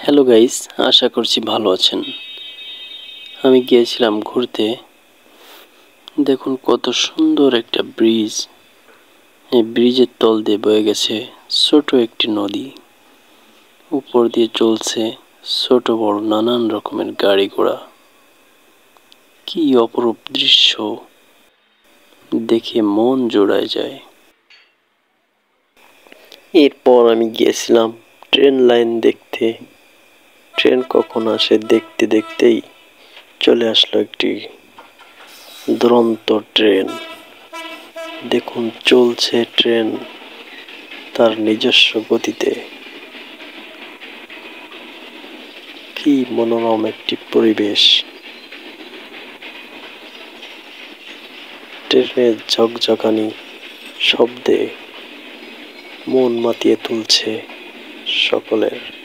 Hello guys, আশা করছি ভালো আছেন। আমি গিয়েছিলাম ঘুরতে। দেখুন কত সুন্দর একটা ব্রিজ। এই ব্রিজের তল দিয়ে বয়ে গেছে ছোট একটি নদী। উপর দিয়ে চলছে ছোট বড় নানান রকমের গাড়ি ঘোড়া। কি অপরূপ দৃশ্য, দেখে মন জোড়ায় যায়। এরপর আমি গিয়েছিলাম ট্রেন লাইন দেখতে। ট্রেন কখন আসে দেখতে দেখতেই চলে আসলো একটি দুরন্ত ট্রেন। দেখুন চলছে ট্রেন তার নিজস্ব গতিতে। কি মনোরম একটি পরিবেশ। ট্রেনের ঝকঝকানি শব্দে মন মাতিয়ে তুলছে সকলের।